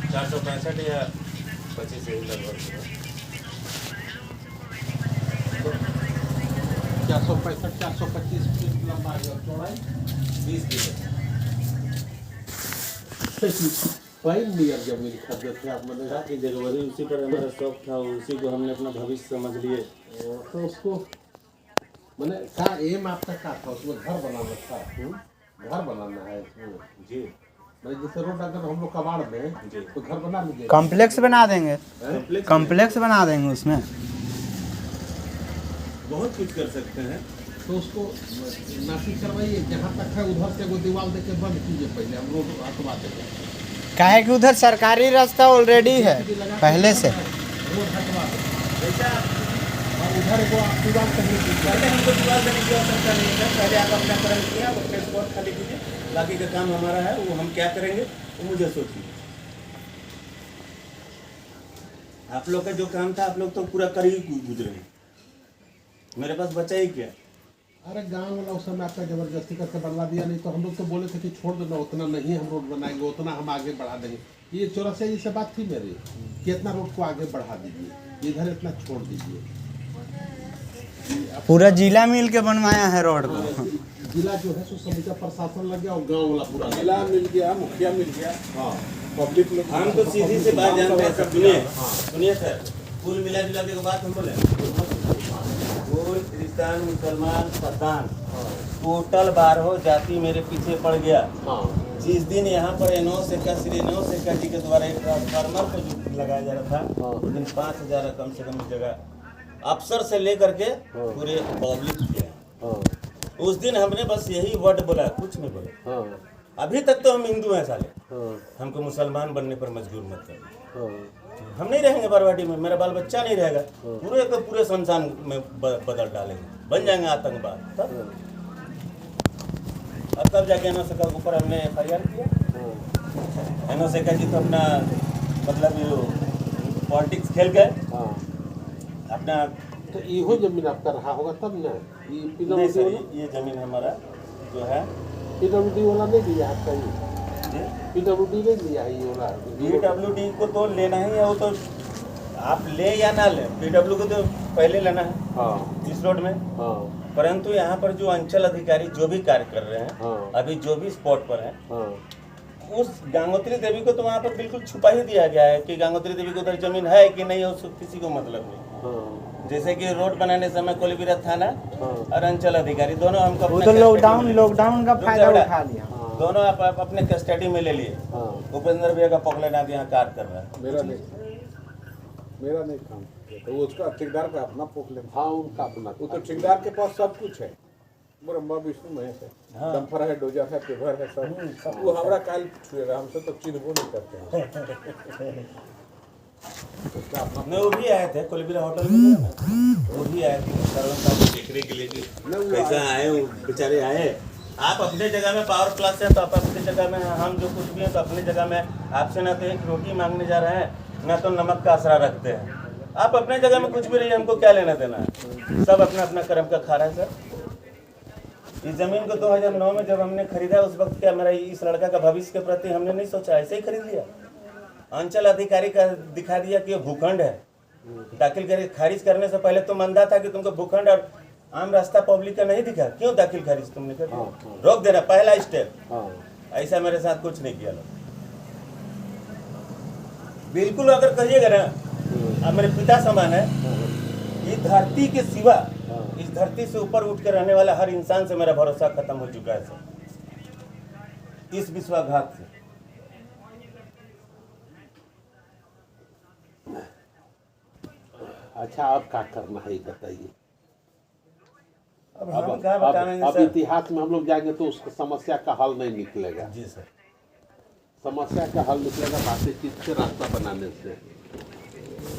465 या 25 यही लगभग 465 425 फीट लंबाई और चौड़ाई 20 फीट। पाइन नियर जमीन खरीदे थे आप मैंने की जगह वही उसी पर हमारा शौक था, उसी को हमने अपना भविष्य समझ लिए। तो उसको मैंने क्या एम आपका क्या था उसमें घर बनाना था? घर बनाना है इसमें जी मैं जैसे रोड अगर हम लोग कबाड़ में जी तो घर बना लीजिए, कॉम्प्लेक्स बना देंगे, कॉम्प्लेक्स कॉम्प्लेक्स बना देंगे उसमें। बहुत कुछ कर सकते हैं। तो उसको नापी करवाइए, जहाँ तक है उधर से वो दीवार देके बंद कीजिए, पहले हम रोड हटवा देंगे। क्या है कि उधर सरकारी रास्ता ऑलरेडी है पहले से। रोड हटवा देंगे जैसा और उधर को आप दीवार कहीं पहले हमको दीवार देने की आवश्यकता नहीं है। पहले आप अपना कर्म किया, अपने स्पॉट खाली कीजिए, बाकी का काम हमारा है। वो हम क्या करेंगे वो मुझे सोचिए। आप लोग का जो काम था आप लोग तो पूरा कर ही गुजरे हैं, मेरे पास बचा ही क्या। अरे गांव वाला उस समय आपका जबरदस्ती करके बनवा दिया, नहीं तो हम लोग तो बोले थे कि छोड़ देना, उतना नहीं हम रोड बनाएंगे, उतना हम आगे बढ़ा देंगे। ये चौरसिया जी से बात थी मेरी कि इतना रोड को आगे बढ़ा दीजिए, इधर इतना छोड़ दीजिए। पूरा जिला मिल के बनवाया है रोड को। जिला जो है सो समूचा प्रशासन लग गया और गांव वाला पूरा जिला मिल गया, मुखिया मिल गया, हाँ पब्लिक लोग। हम तो सीधी से बात जानते हैं सब। सुनिए सुनिए सर, कुल मिला जुला के बात हम बोले, वो क्रिश्चियन मुसलमान पठान टोटल 12 जाति मेरे पीछे पड़ गया। हाँ जिस दिन यहाँ पर श्री नौ शेखा जी के द्वारा एक ट्रांसफार्मर को जो लगाया जा रहा था, उस दिन 5000 कम से कम जगह अफसर से लेकर के पूरे पब्लिक किया। उस दिन हमने बस यही वर्ड बोला, कुछ नहीं बोला। अभी तक तो हम हिंदू हैं साले, हमको मुसलमान बनने पर मजबूर मत करो। हम नहीं रहेंगे बरवाटी में, मेरा बाल बच्चा नहीं रहेगा, पूरे के पूरे शमशान में बदल डालेंगे, बन जाएंगे आतंकवाद। तब जाके एनो शेखा के ऊपर हमने FIR किया। एनो शेखा जी तो अपना मतलब पॉलिटिक्स खेल गए अपना। तो इहो जमीन आपका रहा होगा तब ना? नहीं सर, ये जमीन हमारा जो है PWD वाला नहीं दिया आपका? ये PWD नहीं दिया है ये वाला? PWD को तो लेना ही है, वो तो आप ले या ना ले, PW को तो पहले लेना है इस रोड में। परंतु यहाँ पर जो अंचल अधिकारी जो भी कार्य कर रहे हैं, अभी जो भी स्पॉट पर हैं, उस गंगोत्री देवी को तो वहाँ पर बिल्कुल छुपा ही दिया गया है कि गंगोत्री देवी को उधर जमीन है कि नहीं है, उसको किसी को मतलब नहीं। जैसे कि रोड बनाने समय कोलीबिरा थाना और अंचल अधिकारी दोनों हमको वो तो लॉकडाउन का फायदा उठा लिया। दोनों आप अपने कस्टडी में ले लिए। उपेंद्र भैया का पकड़े ना यहाँ कार्य कर रहा है। मेरा नहीं काम, तो वो उसका ठेकेदार का अपना पोख ले। हाँ उनका अपना, वो तो ठेकेदार के पास सब कुछ है, ब्रह्मा विष्णु महेश है, डंपर है, डोजर है, पेवर है, सब। वो हमारा काल छुएगा, हमसे तो चिन्हबो नहीं करते हैं। नहीं, वो भी आए थे कोलबिरा होटल में, वो भी आए थे देखने के लिए कि कैसा आए, वो बेचारे आए। आप अपने जगह में पावर प्लस है तो आप अपनी जगह में, हम जो कुछ भी हैं तो अपनी जगह में। आपसे ना तो एक रोटी मांगने जा रहे हैं, ना तो नमक का आसरा रखते हैं। आप अपने जगह में कुछ भी रहिए, हमको क्या लेना देना है। सब अपना अपना कर्म का खा रहा है सर। इस जमीन को 2009 में जब हमने खरीदा, उस वक्त क्या मेरा इस लड़का का भविष्य के प्रति हमने नहीं सोचा, ऐसे ही खरीद लिया। अंचल अधिकारी का दिखा दिया कि ये भूखंड है, दाखिल कर खारिज करने से पहले तो मंदा था कि तुमको भूखंड और आम रास्ता पब्लिक का नहीं दिखा, क्यों दाखिल खारिज तुमने कर दिया? रोक देना पहला स्टेप। ऐसा मेरे साथ कुछ नहीं किया लोग, बिल्कुल। अगर कहिएगा ना अब मेरे पिता समान है, इस धरती के सिवा इस धरती से ऊपर उठ के रहने वाला हर इंसान से मेरा भरोसा खत्म हो चुका है सर, इस विश्वासघात से। अच्छा अब क्या करना है बताइए? अब हम क्या बताएंगे अब सर? इतिहास में हम लोग जाएंगे तो उसकी समस्या का हल नहीं निकलेगा। जी सर, समस्या का हल निकलेगा बातचीत से, रास्ता बनाने से।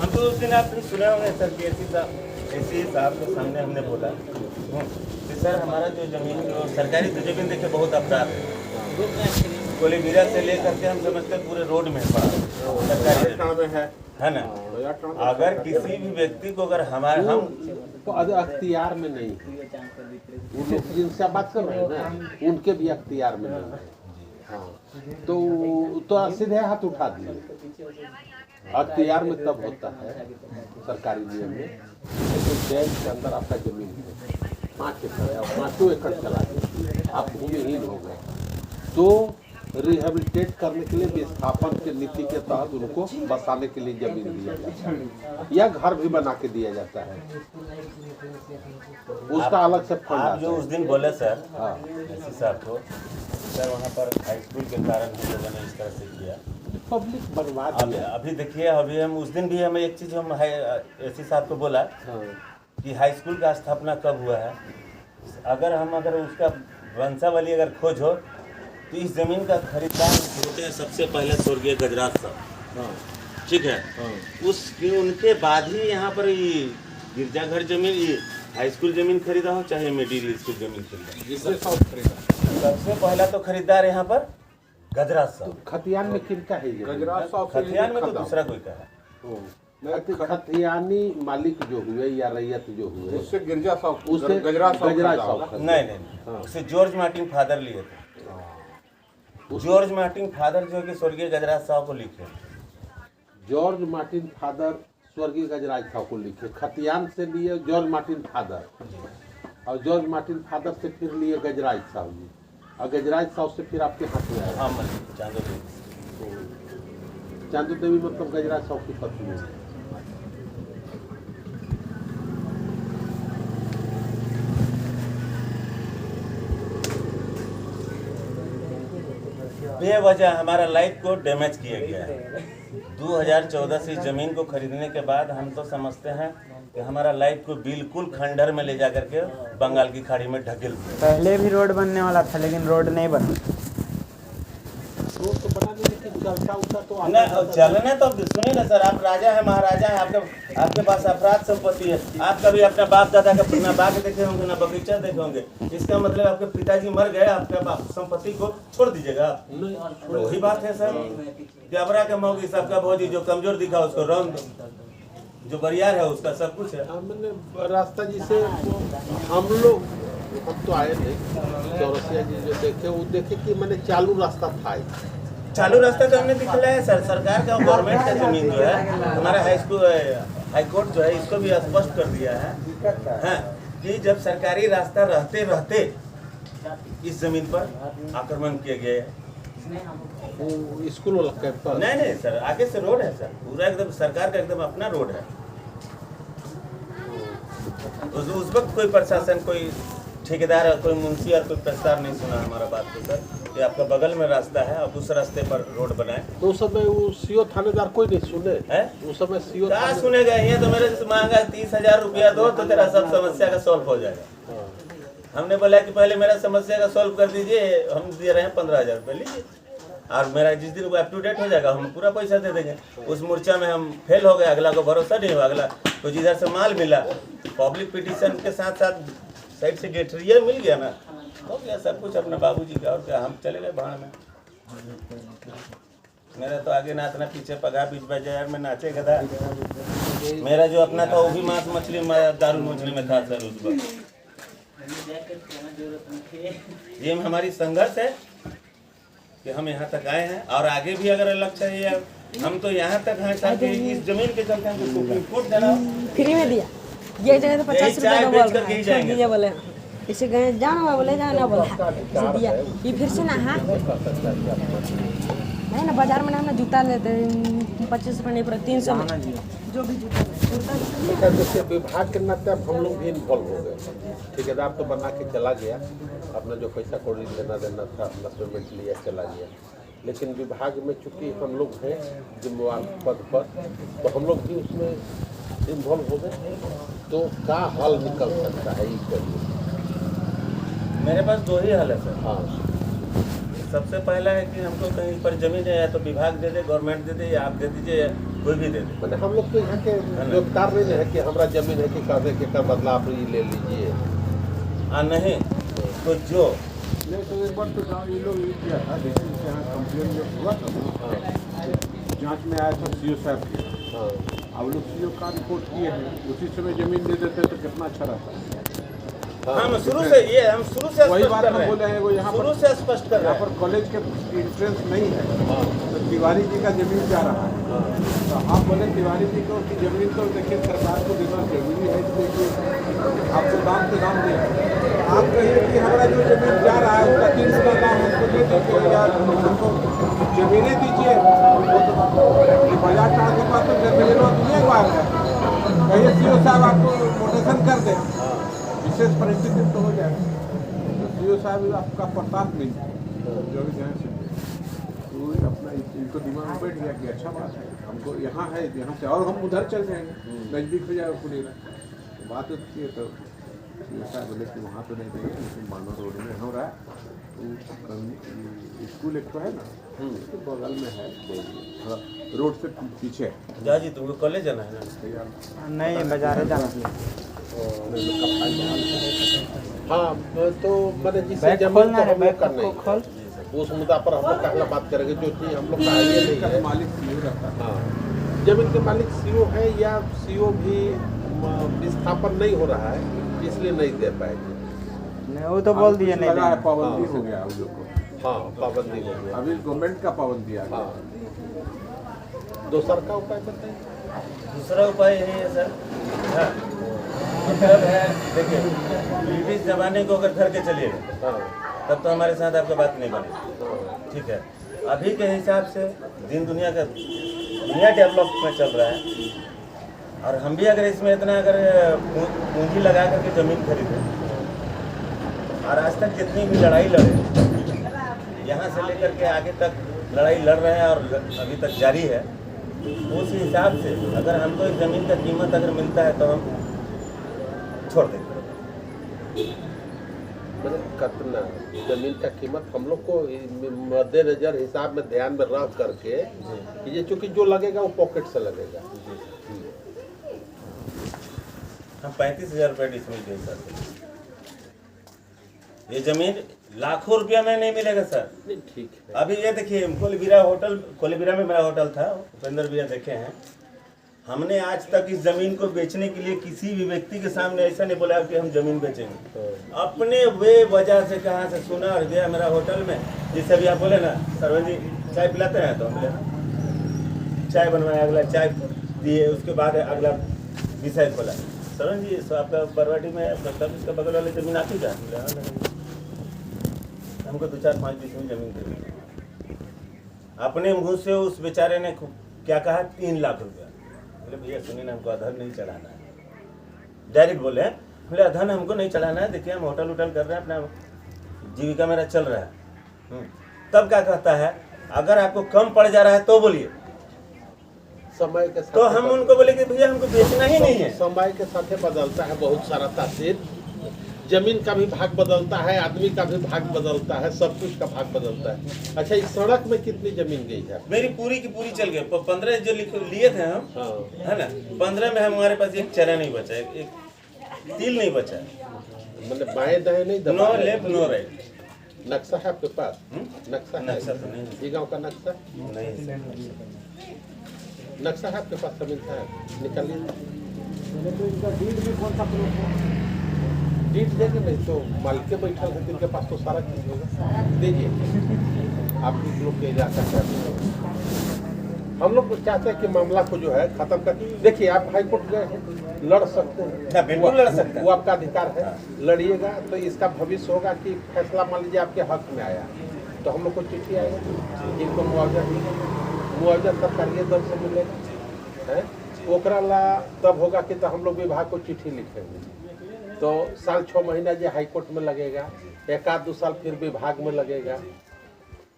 हम तो उस दिन आपने सुना होंगे सर कि ऐसी साहब के सामने हमने बोला कि सर हमारा जो जमीन सरकारी तो जमीन देखे बहुत अपराध है, कोलीबिरा से लेकर के हम समझते पूरे रोड में पड़ा सरकारी है ना। अगर किसी भी व्यक्ति को अगर हम तो अख्तियार में नहीं है। वो लोग जिनसे आप बात कर रहे हैं ना, उनके भी अख्तियार में नहीं है। हाँ, तो सीधे हाथ उठा दिए। अख्तियार में तब होता है सरकारी नियम में, लेकिन बैंक के अंदर आपका जमीन है 5 एकड़ या 5 एकड़ चला गया, आप भूमिहीन हो गए, तो रिहेबिलिटेट करने के लिए विस्थापन के नीति के तहत उनको बसाने के लिए जमीन दिया जाता है या घर भी बना के दिया जाता है, उसका अलग से फंड आप जो उस दिन बोले सर, हाँ एसपी साहब को, सर वहाँ पर हाई स्कूल के कारण हम लोगों ने इस तरह से किया। पब्लिक बर्बाद है। अभी देखिए, अभी हम उस दिन भी हमें एक चीज़ हम एसपी साहब को बोला हाँ। कि हाई स्कूल का स्थापना कब हुआ है। अगर उसका वंशावली अगर खोज हो तो इस जमीन का खरीदार होते हैं सबसे पहले स्वर्गीय गजराज साहब। हाँ। ठीक है, उसके उनके बाद ही यहाँ पर ये गिरजाघर जमीन, ये हाई स्कूल जमीन खरीदा हो चाहे मिडिल स्कूल जमीन खरीदा, सबसे पहला तो खरीदार यहाँ पर गजराज साहब। खतियान में किनका है ये? गजराज साहब खतियान में तो दूसरा कोई का है। खतियानी मालिक जो हुए या रैयत जो हुए, उससे गिरजा साहब, उससे गजराज गजराज साहब साहब नहीं, उसे जॉर्ज मार्टिन फादर लिए थे। जॉर्ज मार्टिन फादर जो कि स्वर्गीय गजराज साहब को लिखे। जॉर्ज मार्टिन फादर स्वर्गीय गजराज साहब को लिखे। खतियान से लिए जॉर्ज मार्टिन फादर, और जॉर्ज मार्टिन फादर से फिर लिए गजराज साहब जी, और गजराज साहब से फिर आपके हाथ में आया। हाँ, चांदो देवी। चांदो देवी मतलब गजराज साहब की पत्नी है। बेवजह हमारा लाइफ को डैमेज किया गया है। 2014 से इस जमीन को खरीदने के बाद हम तो समझते हैं कि हमारा लाइफ को बिल्कुल खंडहर में ले जा करके बंगाल की खाड़ी में ढकेल दिया। पहले भी रोड बनने वाला था लेकिन रोड नहीं बना। रोड तो बनाने की चर्चा उठा तो ना चलने तो सुनिए ना सर, आप राजा है महाराजा है, आपके पास अपराध संपत्ति है। आप कभी अपना बाप दादा का ना बाग देखे होंगे ना बगीचा देखे होंगे, इसका मतलब आपके पिताजी मर गए, आपका बाप संपत्ति को छोड़ दीजिएगा आप। तो वही बात है सर, जबरा के मौगी सबका भोजी, जो कमजोर दिखा उसको रंग, जो बरियार है उसका सब कुछ है। हमने रास्ता जी से हम तो आए नहीं, चौरसिया जी जो देखे वो देखे कि मैंने चालू रास्ता था। चालू रास्ता तो हमने दिखलाया है सर, सरकार का गवर्नमेंट का जमीन जो है हमारा हाई कोर्ट जो है इसको भी स्पष्ट कर दिया है कि जब सरकारी रास्ता रहते रहते इस जमीन पर आक्रमण किया गया है। स्कूल वाला कैंपस नहीं सर, आगे से रोड है सर, पूरा एकदम सरकार का एकदम अपना रोड है। उस वक्त कोई प्रशासन, कोई ठेकेदार, कोई मुंशी और कोई प्रस्ताव नहीं सुना हमारा बात को सर, कि आपका बगल में रास्ता है, अब उस रास्ते पर रोड बनाए। तो उस समय वो सीओ थानेदार कोई नहीं सुने हैं? उस समय सीओ क्या सुनेगा? ये तो मेरे से मांगा 30,000 रुपया दो तो तेरा सब समस्या का सॉल्व हो जाएगा। हमने बोला कि पहले मेरा समस्या का सॉल्व कर दीजिए, हम दे रहे हैं 15,000 रुपये लीजिए, और मेरा जिस दिन वो अप टू डेट हो जाएगा हम पूरा पैसा दे देंगे। उस मोर्चा में हम फेल हो गए, अगला को भरोसा नहीं हुआ, अगला तो जिधर से माल मिला पब्लिक पिटीशन के साथ साथ साइड से गेटरियर मिल गया ना, हो गया सब कुछ अपना बाबूजी का। और क्या, हम चले गए भाड़ में। मेरा तो आगे नाचना, पीछे पगा, बीच बाजार में नाचे गधा। मेरा जो अपना था वो भी मांस मछली दारू नोचने में था सर उस वक्त। ये हमारी संघर्ष है कि हम यहाँ तक आए हैं, और आगे भी अगर लक्ष्य है, हम तो यहाँ तक हैं सर कि इस जमीन के चलते हमको सुप्रीम कोर्ट जाना फ्री में दिया। ये जगह तो 50 रुपये का बोल रहा है, जाएंगे दीजिए बोले, इसे गए जाना हुआ बोले जाना बोला, इसे दिया। ये फिर से ना, हाँ नहीं ना, बाजार में ना हम जूता लेते हैं 25 रुपये नहीं पड़े, 300 में जो भी जूता। देखिए विभाग के नाते अब हम लोग भी इन्वॉल्व हो गए। ठेकेदार तो बना के चला गया, अपना जो पैसा कौड़ी लेना देना था अपना पेमेंट लिया चला गया, लेकिन विभाग में चूंकि हम लोग हैं जिम्मेवार पद पर, तो हम लोग भी उसमें इन्वॉल्व हो गए। तो क्या हल निकल सकता है ये? मेरे पास दो ही हल है सर। हाँ, सबसे पहला है कि हमको कहीं पर जमीन है, या तो विभाग दे दे, गवर्नमेंट दे दे, या आप दे दीजिए, या कोई भी दे दे। मैंने हम लोग तो यहाँ के गिरफ्तार नहीं है कि हमारा जमीन है कि कागज के का बदला आप ये ले लीजिए। नहीं तो जो नहीं तो एक बार तो ये लोग ये किया था, जैसे यहाँ कंप्लेन जब हुआ था ना, जांच में आया था सीओ साहब के, अब लोग सीओ का रिपोर्ट किए हैं, उसी समय जमीन दे देते तो कितना अच्छा रहता। हम शुरू से वही स्पष्ट बात कर हम रहे बोले हैं, वो हैं, यहाँ शुरू से स्पष्ट कर रहे यहाँ हैं। पर कॉलेज के इंट्रेंस नहीं है, तो तिवारी जी का जमीन जा रहा है। तो आप बोले तिवारी जी को कि जमीन तो देखिए सरकार को देना जरूरी है, क्योंकि आपको दाम के दाम दिया। आप कहिए कि हमारा जो जमीन जा रहा है उसका 3 गुना दाम हमको दे दीजिए, या हमको जमीनें दीजिए। ये बाजार टाड़ के पास तो जमीन दुनिया को आ गया, कहिए सीओ साहब आपको मोटेशन कर दें, विशेष परिस्थिति तो हो जाए। तो सीओ साहब आपका प्रताप नहीं जो भी जहाँ से तो अपना इनको दिमाग में बैठ गया कि अच्छा बात है, हमको यहाँ है, यहाँ से और हम उधर चल जाएंगे, नज़दीक हो जाएगा पुनेरा। बात होती है तो सीओ साहब बोले कि वहाँ तो नहीं देंगे, लेकिन मानो रोड में हो रहा है, स्कूल एक तो है ना, उसके बगल में है, थोड़ा रोड से पीछे है। जा जी, तुमको कॉलेज जाना है ना? नहीं बाजार जाना। हाँ तो मैंने जिससे बैग जमीन खोलना तो है, हम लोग बैग का को नहीं खोल। उस मुद्दा पर हम लोग पहला बात करेंगे, जो चीज़ हम लोग का आइडिया नहीं है। मालिक सीओ रहता है। हाँ, जमीन के मालिक सीओ है या सीओ भी विस्थापन नहीं हो रहा है, इसलिए नहीं दे पाएंगे। नहीं वो तो बोल दिए नहीं लगा है, देंगे। पाबंदी हो गया उन लोग को। हाँ, पाबंदी हो गया। अभी गवर्नमेंट का पाबंदी आ गया। हाँ, दूसरा का उपाय बताइए। दूसरा उपाय यही है सर, हाँ, मतलब है देखिए, ब्रिटिश जमाने को अगर धर के चलिएगा हाँ, तब तो हमारे साथ आपका बात नहीं बनेगी, ठीक है। अभी के हिसाब से दुनिया डेवलप में चल रहा है, और हम भी अगर इसमें इतना अगर पूंजी लगा करके ज़मीन खरीदें, और आज तक जितनी भी लड़ाई लड़े, यहाँ से लेकर के आगे तक लड़ाई लड़ रहे हैं और अभी तक जारी है, उस हिसाब से अगर हमको एक ज़मीन का कीमत अगर मिलता है तो हम छोड़ देंगे। मतलब कितना जमीन का कीमत हम लोग को मद्देनजर हिसाब में ध्यान में रख करके, ये चूंकि जो लगेगा वो पॉकेट से लगेगा। हम 35,000 रुपये डिसमिल दे सकते। ये जमीन लाखों रुपया में नहीं मिलेगा सर। नहीं ठीक है। अभी ये देखिए, कोलबिरा में मेरा होटल था, उपेंद्र भैया देखे हैं। हमने आज तक इस जमीन को बेचने के लिए किसी भी व्यक्ति के सामने ऐसा नहीं बोला कि हम जमीन बेचेंगे। अपने वे वजह से कहाँ से सुना और गया मेरा होटल में, जिससे भी आप बोले ना सरवन जी चाय पिलाते हैं, तो हम बोले चाय बनवाया, अगला चाय दिए, उसके बाद अगला विषय खोला, सरवन जी तो आपका बरवाटी में मतलब इसका बगल वाली जमीन आती क्या? हमको 2-4-5 बीस में जमीन दे। अपने मुँह से उस बेचारे ने क्या कहा, 3 लाख रुपया। बोले भैया सुनिए ना, हमको अधर नहीं चढ़ाना है, डायरेक्ट बोले। बोले अधर हमको नहीं चढ़ाना है, देखिए हम होटल कर रहे हैं, अपना जीविका मेरा चल रहा है। तब क्या कहता है, अगर आपको कम पड़ जा रहा है तो बोलिए। समय के साथ तो हम उनको बोले कि भैया हमको बेचना ही नहीं है। समय के साथ बदलता है बहुत सारा तासीर, जमीन का भी भाग बदलता है, आदमी का भी भाग बदलता है, सब कुछ का भाग बदलता है। अच्छा, इस सड़क में कितनी जमीन गई है? मेरी पूरी की पूरी चल गई। 15 जो लिए थे हम, हाँ, है ना, 15 में हमारे पास एक चरा नहीं बचा, एक तिल नहीं बचा। मतलब बाएं दाएं नहीं नो दबा रहे। Left no right. नक्शा है आपके पास? नक्शा है? नक्शा तो नहीं। ये गांव का नक्शा नहीं, नक्शा है आपके पास? जमीन है, निकालिए। डीट देंगे नहीं तो मालिक के बैठल है, जिनके पास तो सारा चीज होगा, दीजिए। आप लोग के इलाका से हम लोग चाहते हैं कि मामला को जो है खत्म कर। देखिए, आप हाई कोर्ट गए हैं, लड़ सकते हैं, बिल्कुल लड़ सकते हैं। वो आपका अधिकार है, लड़िएगा तो इसका भविष्य होगा कि फैसला मान लीजिए आपके हक में आया तो हम लोग को चिट्ठी आएगा, इनको मुआवजा मिलेगा, मुआवजा सरकारी दर से मिलेगा है, ओकरा ला तब होगा कि तो हम लोग विभाग को चिट्ठी लिखेंगे, तो साल 6 महीना जो हाई कोर्ट में लगेगा, 1-2 साल फिर विभाग में लगेगा।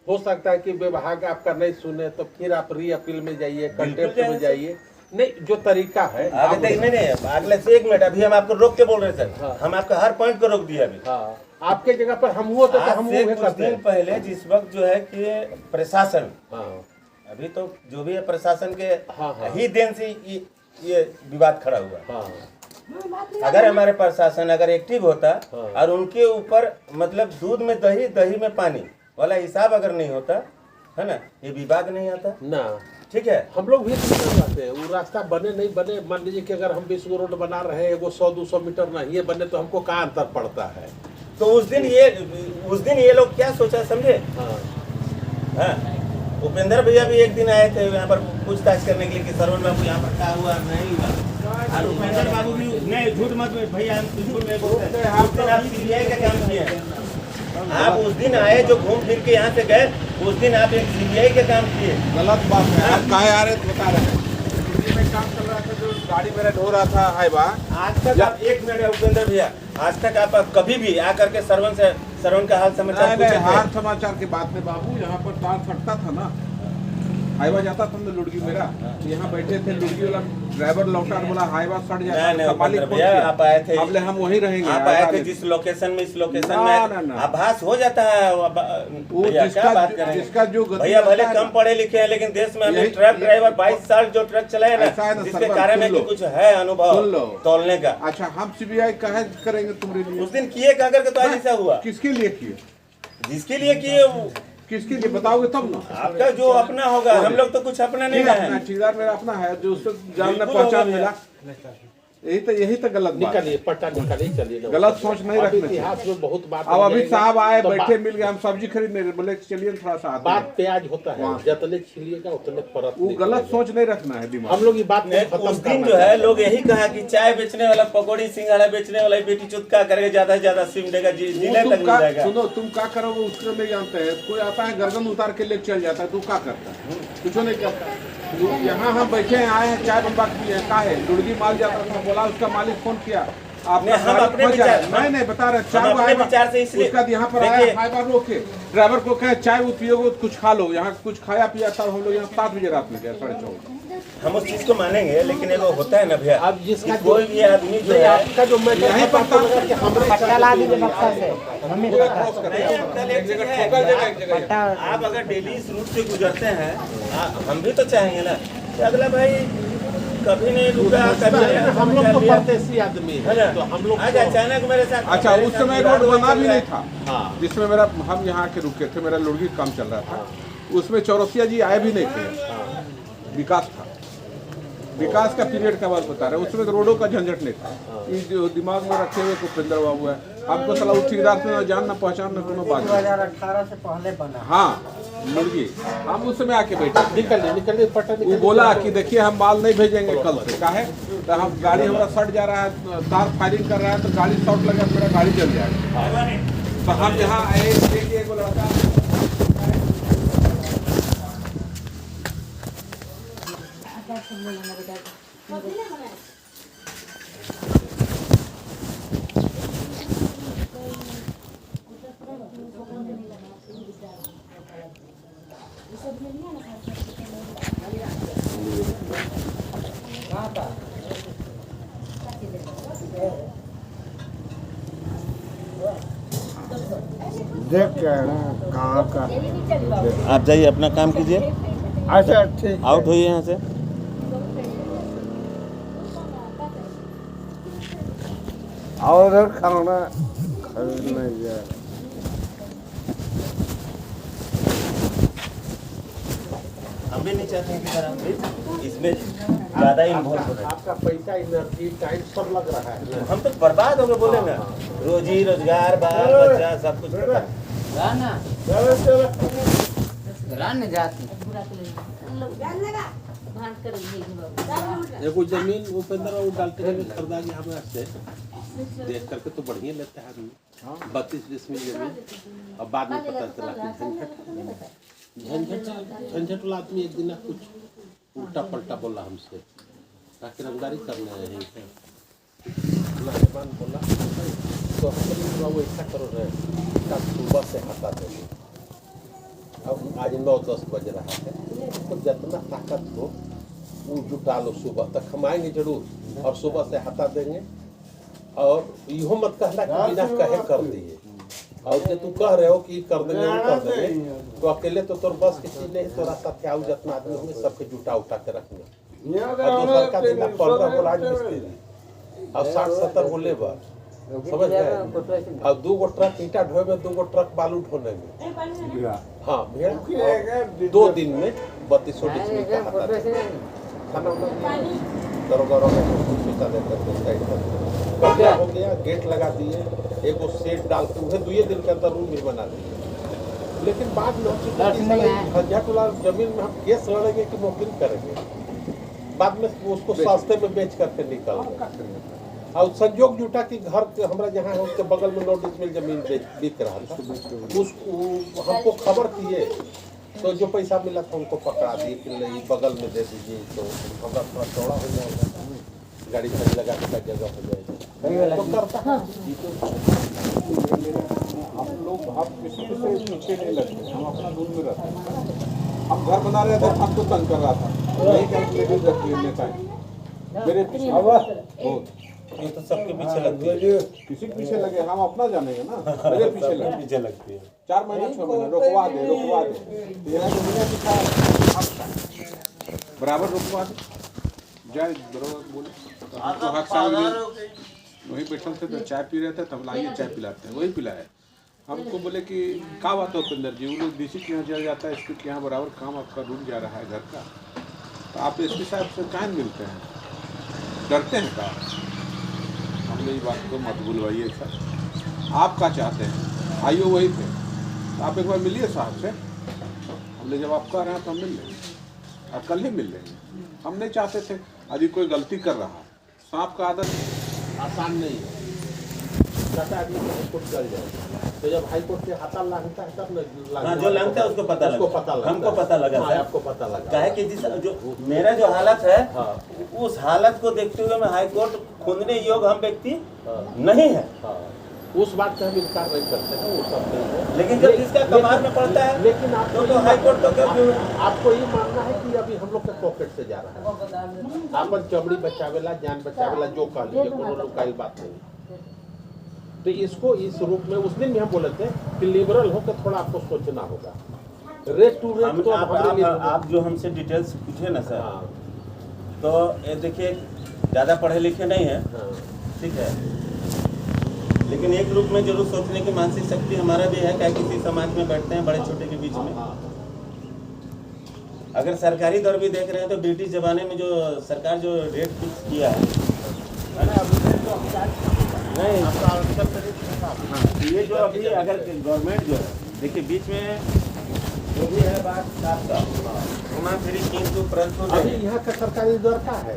हो सकता है कि विभाग आपका नहीं सुने तो फिर आप री अपील में जाइए, कंटेम्प्ट में जाइए। नहीं, जो तरीका है आगे देख नहीं, अगले से 1 मिनट, अभी हम आपको रोक के बोल रहे सर। हाँ। हम आपका हर पॉइंट को रोक दिया अभी। हाँ, आपके जगह पर हम हुआ तो हम आज से वो कुछ करते दिन हैं। पहले जिस वक्त जो है कि प्रशासन, हाँ, अभी तो जो भी है प्रशासन के हाँ, हाँ। ही देन से ये विवाद खड़ा हुआ। हाँ, अगर हमारे प्रशासन अगर एक्टिव होता हाँ। और उनके ऊपर मतलब दूध में दही, दही में पानी वाला हिसाब अगर नहीं होता है ना, ये विवाद नहीं आता। ना ठीक है, हम लोग भी इतना चाहते हैं, वो रास्ता बने नहीं बने, मान लीजिए कि अगर हम 20 गो रोड बना रहे हैं, वो 100-200 मीटर नहीं ये बने तो हमको क्या अंतर पड़ता है। तो उस दिन ये लोग क्या सोचा समझे। हाँ, उपेंद्र भैया भी एक दिन आए थे यहाँ पर पूछताछ करने के लिए कि सरवन बाबू यहाँ पर क्या हुआ नहीं हुआ, और उपेंद्र बाबू भी नहीं, झूठ मत भैया, हम झूठ नहीं बोलते हैं। उस दिन आप CBI का काम किए हैं, आप उस दिन आए जो घूम फिर के यहाँ से गए, उस दिन आप एक CBI का काम किए। गलत बात है। आप कहाँ आ रहे थे बता रहे हैं, दिल्ली में काम चल रहा था, जो गाड़ी मेरा ढो रहा था हाईवा। आज तक आप एक मिनट उपेंद्र भैया, आज तक आप कभी भी आकर के सरवन का हाल समाचार पूछे थे? हाल समाचार की बात है बाबू, यहाँ पर तार फटता था ना, हाईवा जाता था ना लुड़गी मेरा, यहाँ बैठे थे, लुड़गी वाला ड्राइवर लौटा और बोला हाईवा सट जाता नहीं, है, मालिक फोन भैया किया। आप आए थे, अब ले हम वहीं रहेंगे। आप आए थे जिस लोकेशन में, इस लोकेशन में ना। आभास हो जाता है। वो भैया क्या बात करें, जिसका जो गति भैया भले रहता है कम ना। पढ़े लिखे हैं, लेकिन देश में हमें यही- ट्रक ड्राइवर 22 साल जो ट्रक चलाए ऐसा है ना, ना, जिसके सरवर, कारण है सुन कि लो। कुछ है अनुभव सुन लो। तोलने का। अच्छा, हम CBI कहे करेंगे तुम्हारे लिए? उस दिन किए कह करके तो आज ऐसा हुआ, किसके लिए किए? जिसके लिए किए किसके लिए बताओगे तब ना। आपका जो अपना होगा, हम लोग तो कुछ अपना नहीं ठीक है। है, ठेकेदार मेरा अपना है, जो उसको जानना बिल्कुल पहचान होगा मिला, यही तो गलत बात है। निकलिए पट्टा निकालिए, चलिए ना। गलत सोच नहीं अब रखनी चाहिए। इतिहास में बहुत बात अब अभी साहब आए तो बैठे मिल गए, हम सब्जी खरीदने गए, बोले चलिए थोड़ा सा आते बात हैं। प्याज होता है, वहाँ। जितने छिलिएगा उतने परत वो निकलेगा। गलत सोच नहीं रखना है दिमाग। हम लोग ये बात नहीं, खत्म उस दिन करना जो है चाहते हैं। लोग यही कहा कि चाय बेचने वाला, पकौड़ी सिंघाड़ा बेचने वाला बेटी चुत का करके ज्यादा से ज्यादा सिम देगा, जिले तक मिल जाएगा। सुनो, तुम क्या करोगे उसको नहीं जानते हैं। कोई आता है गर्दन उतार के ले चल जाता है, तू क्या करता है? कुछ नहीं करता। यहाँ हम बैठे हैं, आए हैं, चाय बनवा के का है, लुड़गी माल जाता था, बोला उसका मालिक फोन किया, आपने हम अपने विचार, नहीं बता रहे, हम चाय अपने विचार से इसलिए उसका यहाँ पर आया, देखिए, हाईवा रोक के ड्राइवर को कहे चाय पियोगे तो कुछ खा लो, यहाँ कुछ खाया पिया, तब हम लोग यहाँ 7 बजे रात में गए, 4:30। हम उस चीज को मानेंगे, लेकिन एगो होता है ना भैया, अब जिसका कि कोई भी आदमी जो है आपका जो मैं यहीं पर था कि हमरे पट्टा ला दीजिए बक्सा से। नहीं, अंकल, एक चीज है, आप अगर डेली इस रूट से गुजरते हैं, हम भी तो चाहेंगे ना कि अगला भाई कभी नहीं रुका, कभी हम लोग तो परदेसी आदमी है है, ना, तो हम लोग आज अचानक मेरे साथ, अच्छा, उस समय रोड बना भी नहीं था, हाँ। जिसमें मेरा हम यहाँ के रुके थे, मेरा लुड़गी का काम चल रहा था, उसमें चौरसिया जी आए भी नहीं थे, विकास था, विकास का पीरियड का बात बता रहे हैं, उसमें तो रोडों का झंझट नहीं था। ये जो दिमाग में रखे हुए उपेंद्र बाबू है, आपको सलाह उस ठेकेदार से ना जान ना पहचान ना कोनो बात नहीं। 2018 से पहले बना। हाँ, लुड़गी हम उस समय आके बैठे थे। निकलिए पट्टा वो निकलिए। बोला कि देखिए हम माल नहीं भेजेंगे कल से, काहे तो हम गाड़ी हमारा सट जा रहा है, तार फायरिंग कर रहा है, तो गाड़ी शॉर्ट लगा, मेरा गाड़ी जल जाएगा। तो हम यहाँ आए, देखिए एगो लड़का देख के ना कहाँ का। आप जाइए अपना काम कीजिए, अच्छा ठीक। आउट होइए यहाँ से। और खाना खरीदने जाए। हम भी नहीं चाहते हैं कि सर हम इसमें ज्यादा इन्वॉल्व हो रहे हैं। आपका पैसा, एनर्जी, टाइम सब लग रहा है ना। हम तो बर्बाद हो गए, बोले ना, रोजी रोजगार, बाल बच्चा सब कुछ खत्म। एगो जमीन उपेंद्र और डालते हैं खरीदा गया हमें से, देख करके तो बढ़िया लेता है आदमी। 32 डिसमिल जमीन, अब बाद में पता चला कि झंझट वाला आदमी एक दिन कुछ उल्टा पलटा बोला हमसे, ताकि रंगदारी करना है यहीं पे। मेहमान बोला तो हम ऐसा करो रहे, सुबह से हटा देंगे। अब आज 9-10 बज रहा है, तो जितना ताकत हो वो जुटा लो, सुबह तक हम आएंगे जरूर, और सुबह से हटा देंगे। और यो मत कहना कि बिना कहे कर दिए, और जो तू कह रहे हो कि कर देंगे वो कर देंगे, तो अकेले तो तोर बस की चीज नहीं, तोरा साथ आओ जितना आदमी होंगे सबके जुटा उठा के रखना। और दूसर का जिला 15 गो राज मिस्त्री और 60-70 गो लेबर, समझ गए। और 2 गो ट्रक ईटा ढोए में, 2 गो ट्रक बालू ढोने में, हाँ भेड़ 2 दिन में 3200 डिसमिल का आता है। खाना दरोगा सुविधा देते थे साइड पर बढ़िया हो गया, गेट लगा दिए, एक वो सेट डाल के उन्हें 2 दिन के अंदर रूम भी बना दिए। लेकिन बाद में झंझट वाला जमीन में हम केस लड़ेंगे कि मौकिल करेंगे, बाद में उसको सस्ते में बेच करके निकल गए। और संजोग जुटा कि घर के हमारा जहाँ है उसके बगल में 9 डिसमिल जमीन बिक रहा था, उसको हमको खबर किए तो जो पैसा मिला था उनको पकड़ा दिए कि नहीं बगल में दे दीजिए, तो हमारा थोड़ा चौड़ा हो जाएगा, गाड़ी खड़ी लगाने का जगह हो जाएगी तो करता है। हम लोग हम किसी से पीछे नहीं लगते, हम अपना रूम में रहते हैं। हम घर बना रहे थे, हमको तंग कर रहा था, वही कैलकुलेटिव रख लेता है मेरे पीछे बहुत। ये तो सबके पीछे लगती है, किसी के पीछे लगे, हम अपना जानेंगे ना, मेरे पीछे लगती है। 4 महीना 6 महीना रुकवा दे तेरा महीना दिखा बराबर रुकवा दे जाए बराबर बोले आपको हक साल वही बैठल थे तो चाय पी रहे थे, तब लाइए चाय पिलाते हैं, वही पिलाए। हमको बोले कि क्या बात हो पिंदर जी, वो लोग डीसी के यहाँ चल जाता है, इसके यहाँ बराबर काम आपका रुक जा रहा है घर का, तो आप एसपी साहब से कहाँ मिलते हैं, डरते हैं का? हमने ये बात को मत बुलवाइए सर, आप क्या चाहते हैं, आइयो वही थे, तो आप एक बार मिलिए साहब से। हमने जब आप कह रहे हैं तो हम मिल लेंगे, आप कल ही मिल लेंगे। हम नहीं चाहते थे यदि कोई गलती कर रहा है, सांप का आदत आसान नहीं है, कहता है हाईकोर्ट चल जाए, तो जब हाईकोर्ट के हाथा लांघता है तब हाँ, जो लांघता है उसको पता लगा, हमको पता लगा, आपको पता लगा। क्या है कि जो मेरा जो हालत है, उस हालत को देखते हुए मैं हाईकोर्ट खोदने योग्य हम व्यक्ति नहीं है, उस बात से हम इनकार नहीं करते हैं, वो सब नहीं है। लेकिन जब जिसका कमाल में पड़ता है, लेकिन आपको तो हाईकोर्ट तो क्यों, आपको ये मानना है कि अभी हम लोग के पॉकेट से जा रहा है, आपन चमड़ी बचावेला, जान बचावेला, जो कह लीजिए, कोनो लुकाई बात नहीं। तो इसको इस रूप में उस दिन भी हम बोले थे कि लिबरल हो के थोड़ा आपको सोचना होगा, रेट टू रेट। तो आप जो हमसे डिटेल्स पूछे ना सर, तो ये देखिए ज़्यादा पढ़े लिखे नहीं है, ठीक है, लेकिन एक रूप में जरूर सोचने की मानसिक शक्ति हमारा भी है, क्या किसी समाज में बैठते हैं बड़े छोटे के बीच में। अगर सरकारी दर भी देख रहे हैं तो ब्रिटिश जमाने में जो सरकार जो रेट फिक्स किया है ना, नहीं ये जो अभी अगर गवर्नमेंट जो है, देखिए बीच में जो भी है बात घुमा फिरी किंतु परंतु अभी यहाँ का सरकारी दर का है,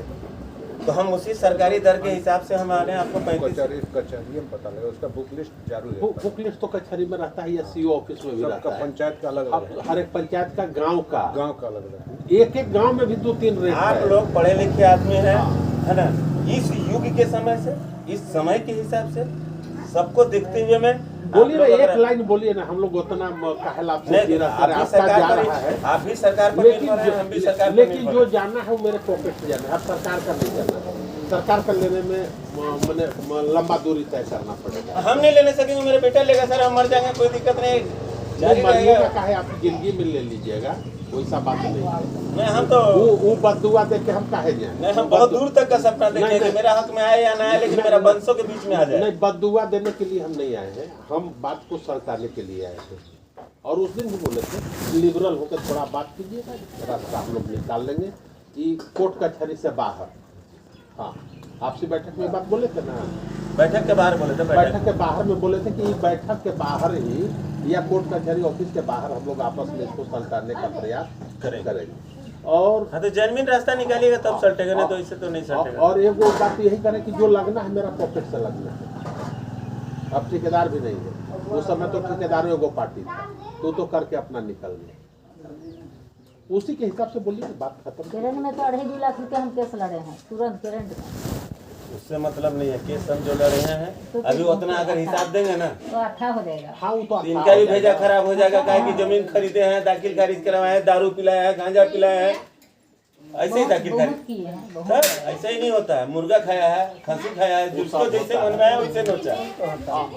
तो हम उसी सरकारी दर के हिसाब से हम आ रहे हैं। आपको 35 कचहरी में पता लगा, उसका बुक लिस्ट जारी है। बुक लिस्ट तो कचहरी में रहता है या सीओ ऑफिस में भी रहता है, पंचायत का अलग अब हर एक पंचायत का गांव का अलग है, एक गांव में भी 2-3 रेट। आप लोग पढ़े लिखे आदमी हैं, है ना, इस युग के समय से, इस समय के हिसाब से सबको देखते हुए मैं बोलिए ना, एक लाइन बोलिए ना, हम लोग उतना कहला आप भी सरकार पर निर्भर हैं, हम भी सरकार पर लेकिन निर्भर जो हैं। जानना है वो मेरे पॉकेट से जाना है, अब सरकार का नहीं जाना है, सरकार का लेने में मैंने लंबा दूरी तय करना पड़ेगा। हम नहीं लेने सकेंगे, मेरे बेटा लेगा सर, हम मर जाएंगे, कोई दिक्कत नहीं, जारी मरने का रहेगा। काहे आप जिंदगी में ले लीजिएगा, वैसा बात नहीं है। नहीं हम तो वो बददुआ देख के हम काहे जाए, नहीं, हम बहुत दूर तक का सपना देखेंगे कि मेरा हक में आए या ना आए, लेकिन मेरा वंशों के बीच में आ जाए। नहीं, बददुआ देने के लिए हम नहीं आए हैं, हम बात को सरकाने के लिए आए थे। और उस दिन भी बोले थे लिबरल होकर थोड़ा बात कीजिएगा, रास्ता हम लोग निकाल लेंगे, कि कोर्ट कचहरी से बाहर। हाँ, आपसी बैठक में बात बोले थे ना, बैठक के बाहर बोले थे, बैठक के बाहर में बोले थे कि बैठक के बाहर ही या कोर्ट कचहरी ऑफिस के बाहर हम लोग आपस में इसको सल्टाने का प्रयास करेंगे। और हाँ, तो जेन्युइन रास्ता निकालिएगा तब सल्टेगा, नहीं तो इससे तो नहीं सल्टेगा। और एक वो बात यही करें कि जो लगना है मेरा पॉकेट से लगना है। अब ठेकेदार भी नहीं है, उस समय तो ठेकेदार एगो पार्टी था, तो करके अपना निकल गए, उसी के हिसाब से बोलिए, बात खत्म। केरंट में तो 2.5 लाख रुपए हम केस लड़े हैं तुरंत केरंट में, उससे मतलब नहीं है, केस हम जो लड़ रहे हैं अभी उतना अगर हिसाब देंगे ना तो 8 हो जाएगा। हाँ, वो तो इनका भी भेजा खराब हो जाएगा, काहे कि जमीन खरीदे हैं, दाखिल खारिज करवाए हैं, दारू पिलाया है, गांजा पिलाया है, ऐसे ही दाखिल खारिज किए हैं बहुत। सर, ऐसे ही नहीं होता है, मुर्गा खाया है, खस्सी खाया है, जिसको जैसे मन में आया वैसे नोचा है।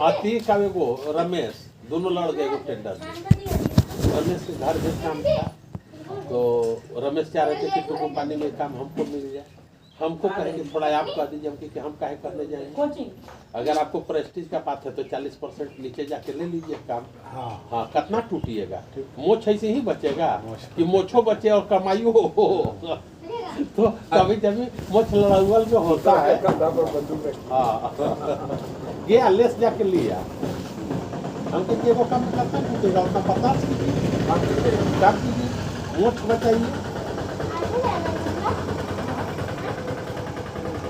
अति का एगो रमेश, दोनों लड़ गए एगो टेंडर में। रमेश के घर भी काम था, तो रमेश चाह रहे थे कि कंपनी में काम हमको मिल जाए, हमको कहेंगे थोड़ा आप कह दीजिए हमको कि हम काहे करने जाएंगे। अगर आपको प्रेस्टीज का बात है तो 40% नीचे जाके ले लीजिए काम। हाँ कितना टूटिएगा, मोछ ऐसे ही बचेगा कि मोछो बचे और कमाइयो हो। तो कभी कभी मोछ लड़ाउल में होता है। हाँ गया लेस जाके लिया हमको वो काम करता टूटेगा उतना पता कीजिए मोछ बचाइए।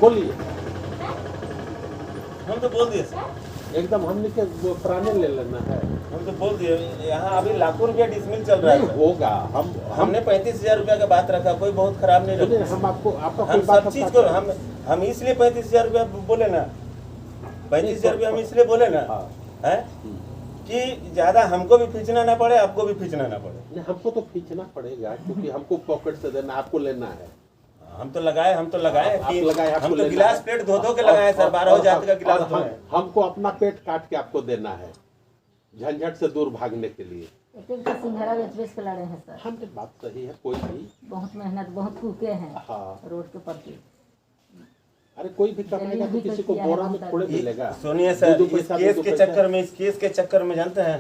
बोलिए। हम तो बोल दिए सर, एकदम हमने के वो पुराने ले लेना है। हम तो बोल दिए यहाँ अभी लाखों रुपया डिसमिल चल रहा नहीं है। होगा। हमने 35,000 रुपया का बात रखा, कोई बहुत खराब नहीं नहीं, रखा। हम आपको आपका हम कोई बात सब चीज को हम इसलिए 35,000 रुपया बोले ना, 35,000 रुपया हम इसलिए बोले ना है कि ज्यादा हमको भी खींचना ना पड़े, आपको भी खींचना ना पड़े। नहीं, हमको तो खींचना पड़ेगा क्योंकि हमको पॉकेट से देना, आपको लेना है। हम तो लगाए आप लगाए, आपको हम तो लेना गिलास है। प्लेट धो धो के लगाए सर, 12 जात का गिलास और धोए। हमको अपना पेट काट के आपको देना है झंझट से दूर भागने के लिए। एक तो सिंघाड़ा बेच के लड़े हैं सर। हम बात सही है, कोई भी बहुत मेहनत, बहुत कूके हैं हाँ। रोड के प्रति। अरे कोई भी कमाएगा तो किसी को बोरा में थोड़े मिलेगा। सुनिए सर, इस केस के चक्कर में जानते हैं,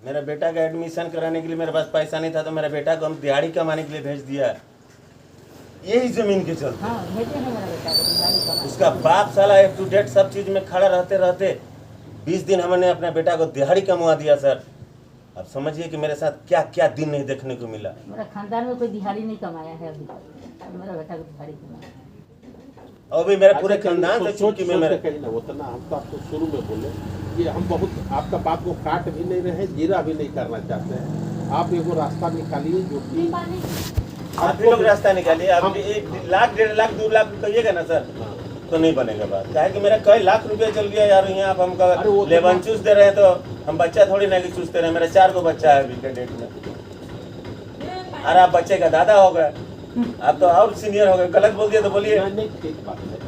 मेरा बेटा का एडमिशन कराने के लिए मेरे पास पैसा नहीं था, तो मेरा बेटा को हम दिहाड़ी कमाने के लिए भेज दिया, यही जमीन के चलते। हाँ भेजे हैं मेरा बेटा को दिहाड़ी कमाने। उसका बाप साला अप टू डेट सब चीज में खड़ा रहते रहते 20 दिन हमने अपने बेटा को दिहाड़ी कमवा दिया सर। अब समझिए कि मेरे साथ क्या क्या दिन नहीं देखने को मिला। मेरा खानदान में कोई दिहाड़ी नहीं कमाया है अभी तक, मेरा बेटा को दिहाड़ी कमाया। और भी मेरे पूरे खानदान से सोच चुटकी में मेरे कहीं ना उतना। हम तो आपको शुरू में बोले कि हम बहुत आपका बात को काट भी नहीं रहे, जीरा भी नहीं करना चाहते हैं। आप एगो रास्ता निकालिए जो कि आप भी लोग रास्ता निकालिए। आप 1 लाख 1.5 लाख 2 लाख कहिएगा ना सर, तो नहीं बनेगा बात। क्या कि मेरा कई लाख रुपया चल गया यार, यहाँ आप हमका लेवन चूस दे रहे हैं, तो हम बच्चा थोड़ी ना कि चूसते रहे। मेरा 4 को बच्चा है अभी के डेट में, और आप बच्चे का दादा हो गए, आप तो और सीनियर हो गए। गलत बोल दिया तो बोलिए। नहीं ठीक बात है।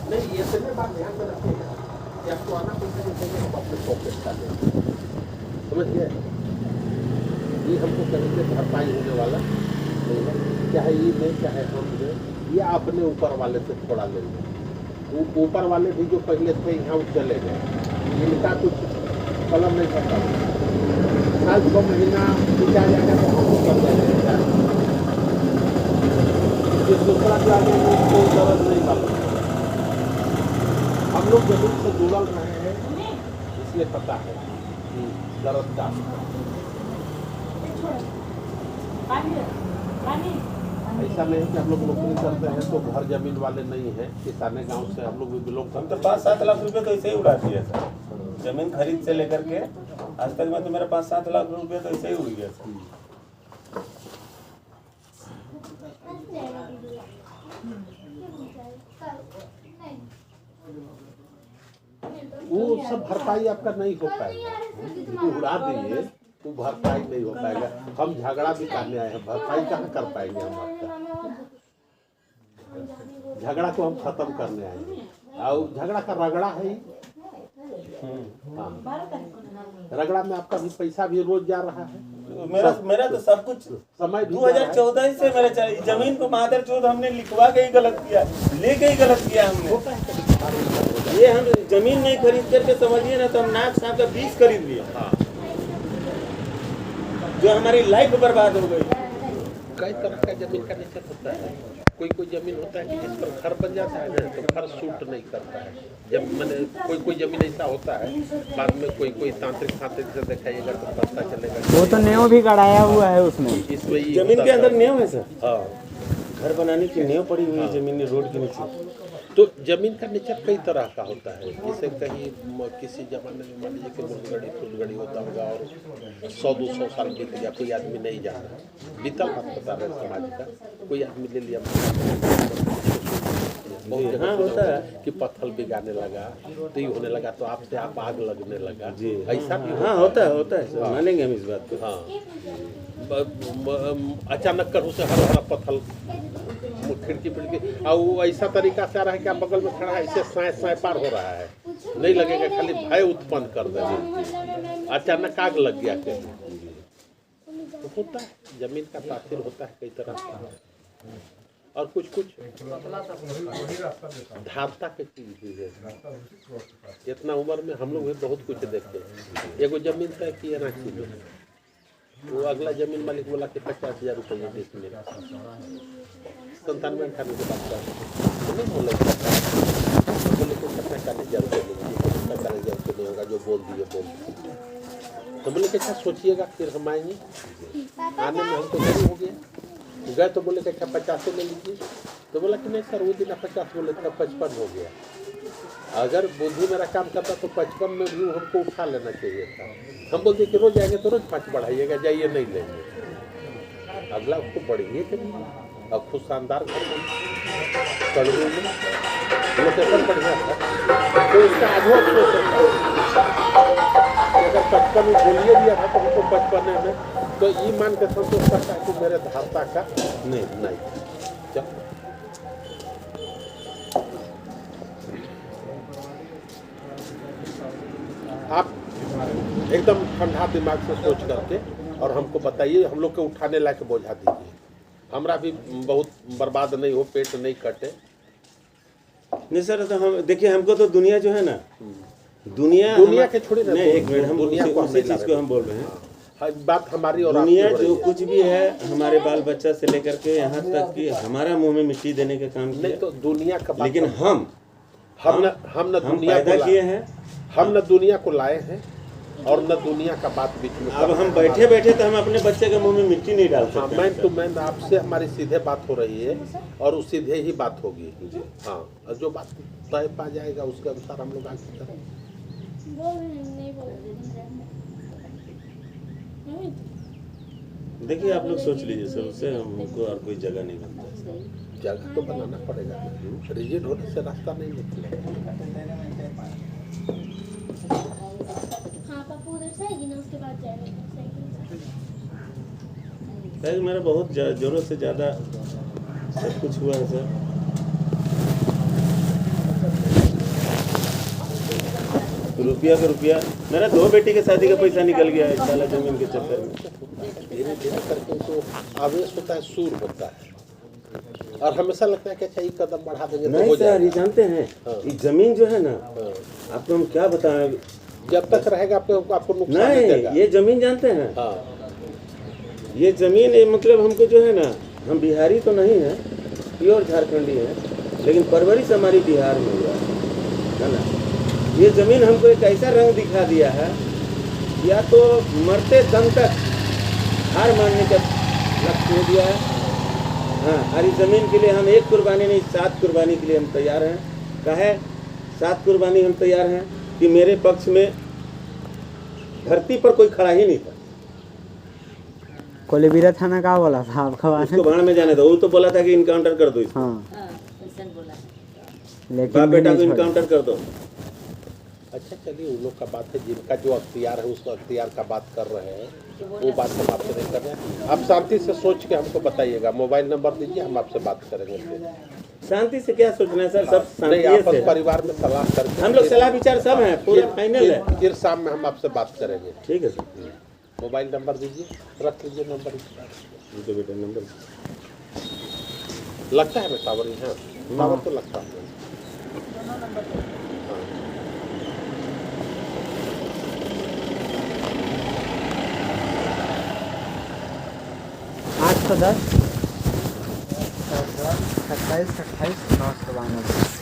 नहीं ये सभी बात ध्यान में रखिएगा कि आपको आना पैसा नहीं चाहिए, हम अपने पॉकेट का दें, समझ गए। ये हमको कहीं से भरपाई होने वाला नहीं है, चाहे ये दें चाहे हम दें, ये अपने ऊपर वाले से थोड़ा ले लें। ऊपर वाले भी जो पहले थे यहाँ वो चले गए, इनका कुछ कलम नहीं करता। साल 2 महीना बिता जाएगा तो हम कर जाएगा। जिस दूसरा जो आगे कोई गलत नहीं करता। हम लोग जमीन से जुड़ल रहे हैं इसलिए पता है कि दर्द का। ऐसा नहीं कि हम लोग नौकरी करते हैं तो घर जमीन वाले नहीं है। किसाने गांव से हम लोग भी बिलोंग हम तो 5-7 लाख रुपए तो ऐसे ही उड़ा दिए सर, जमीन खरीद से लेकर के आज तक में तो मेरा 5-7 लाख रुपए तो ऐसे ही उड़ गया सर। वो सब भरपाई आपका नहीं हो पाएगा। उड़ा दिए वो भरपाई नहीं हो पाएगा। हम झगड़ा भी करने आए हैं, भरपाई कहाँ कर पाएंगे हम आपका। झगड़ा को हम खत्म करने आए हैं और झगड़ा का रगड़ा है ही। हाँ रगड़ा में आपका भी पैसा भी रोज जा रहा है। मेरा तो सब कुछ समय 2014 से मेरा जमीन को मादर चौथ हमने लिखवा के ही गलत किया, लेके ही गलत किया हमने। ये हम जमीन नहीं खरीद करके समझिए ना, तो हम नाक सांप का बीज खरीद लिए, जो हमारी लाइफ बर्बाद हो गई। कई तरह का जमीन का नेचर होता है। कोई जमीन होता है कि जिस पर घर बन जाता है ना तो घर सूट नहीं करता है। जब मैंने कोई जमीन ऐसा होता है बाद में कोई तांत्रिक से दिखाइएगा तो पता चलेगा। वो तो नेव भी गड़ाया हुआ है उसमें। इसमें जमीन के अंदर नेव है सर। हाँ घर बनाने की नेव पड़ी हुई है जमीन रोड के नीचे। तो जमीन का नेचर कई तरह का होता है। जैसे कहीं किसी जमाने में मान लीजिए कि मुलगड़ी फुलगड़ी होता होगा और 100-200 साल बीत गया, कोई आदमी नहीं जाना, बीतल बात बता रहे समाज का, कोई आदमी ले लिया बहुत जगह होता है कि पत्थर बिगाने लगा तो ये होने लगा तो आपसे आप आग लगने लगा जी। ऐसा भी हाँ होता है मानेंगे हम इस बात को। हाँ अचानक कर उसे हरा पत्थर खिड़की और वो ऐसा तरीका से आ रहा है कि आप बगल में खड़ा है, ऐसे साए पार हो रहा है, नहीं लगेगा, खाली भय उत्पन्न कर देगा। अचानक आग लग गया तो होता है, जमीन का तासीर होता है कई तरह का, और कुछ धारता के चीज भी है। इतना उम्र में हम लोग भी बहुत कुछ देखते हैं। एगो जमीन तय किए ना चीज, वो अगला जमीन मालिक बोला कि 50,000 रुपये देश में 97-98 के बाद नहीं बोले कि 40,000 रुपये नहीं होगा, जो बोल दिए बोल दिए। तो बोले कि अच्छा सोचिएगा, फिर हम आएंगे। आने में हमको देरी हो गया, गए तो बोले कि अच्छा 50 ले लीजिए। तो बोला कि नहीं सर, वो दिन 50 बोले थे, 55 हो गया। अगर बुद्धि मेरा काम करता तो 55 में भी हमको उठा लेना चाहिए था। हम बोलते कि रोज आएंगे तो रोज 5 बढ़ाइएगा, जाइए नहीं लेंगे। अगला उसको बढ़िए करिए, और खुद शानदार घर में कड़वे में लोकेशन बढ़िया था, तो इसका आधो अफसोस होता है। अगर 55 में बोलिए दिया था तो हमको 55 में, तो ये मान के संतोष करता है कि मेरे धारता का नहीं चल। आप एकदम ठंडा दिमाग से सोच करके और हमको बताइए, हम लोग को उठाने लायक बोझा दीजिए, हमरा भी बहुत बर्बाद नहीं हो, पेट नहीं कटे। नहीं सर, तो हम देखिए, हमको तो दुनिया जो है ना, दुनिया के छोड़िए ना, नहीं, एक मिनट, हम दुनिया को उसी चीज को हम बोल रहे हैं। बात हमारी और दुनिया आपकी हो जो रही है। कुछ भी है, हमारे बाल बच्चा से लेकर के यहाँ तक कि हमारा मुंह में मिट्टी देने का काम नहीं किया। तो दुनिया का बात, लेकिन हम न दुनिया पैदा को किए हैं, हम न दुनिया को लाए हैं और न दुनिया का बात बीच में। अब हम बैठे बैठे तो हम अपने बच्चे के मुंह में मिट्टी नहीं डाल हाँ, सकते। मैन टू मैन आपसे हमारी सीधे बात हो रही है और उस सीधे ही बात होगी। हाँ, और जो बात तय पा जाएगा उसके अनुसार हम लोग आगे चलेंगे। देखिए, आप लोग सोच लीजिए सर, उससे हमको और कोई जगह नहीं बनता है। जगह तो बनाना पड़ेगा, रिजिड होने से रास्ता नहीं निकलेगा। हाँ पापा उधर से आएगी ना, उसके बाद जाएंगे सर मेरा बहुत ज़रूरत से ज़्यादा सब कुछ हुआ है सर। रुपया का रुपया, मेरा 2 बेटी के शादी का पैसा निकल गया है साला जमीन के चक्कर में। धीरे धीरे करके तो आवेश होता है, सूर होता है, और हमेशा लगता है कि अच्छा ये कदम बढ़ा देंगे तो नहीं हो सर, जाएगा। ये जानते हैं, ये जमीन जो है ना, आपको हम क्या बताएं, जब तक रहेगा आपको नुकसान नहीं देगा। नहीं, ये जमीन जानते हैं, हाँ, ये जमीन मतलब हमको जो है ना, हम बिहारी तो नहीं है, प्योर झारखंडी है, लेकिन परवरिश हमारी बिहार में हुआ है ना। ये जमीन हमको एक ऐसा रंग दिखा दिया है, या तो मरते दम तक हार मानने का लक्ष्य हो दिया है। हाँ, और इस जमीन के लिए हम 1 कुर्बानी नहीं, 7 कुर्बानी के लिए हम तैयार हैं। कहे 7 कुर्बानी हम तैयार हैं कि मेरे पक्ष में धरती पर कोई खड़ा ही नहीं था। कोलेबिरा थाना का बोला था आपका उसको भाड़ में जाने दो, वो तो बोला था कि इनकाउंटर कर दो इसको। हाँ, ऐसा बोला लेकिन बाप बेटा को नहीं छोड़ा। इनकाउंटर कर दो। अच्छा चलिए, उन लोग का बात है, जिनका जो अख्तियार है उसको अख्तियार का बात कर रहे हैं, वो बात हम आपसे नहीं कर रहे हैं। आप शांति से सोच के हमको बताइएगा, मोबाइल नंबर दीजिए, हम आपसे बात करेंगे फिर। शांति से क्या सोचना है सर, सब नहीं, शांति आपस से। परिवार में सलाह करके हम लोग सलाह विचार सब हैं, पूरा फाइनल है। फिर शाम में हम आपसे बात करेंगे। ठीक है सर, मोबाइल नंबर दीजिए, रख लीजिए नंबर। तो बेटा नंबर लगता है मैं टावर यहाँ, टावर तो लगता है। 810 27 28 992।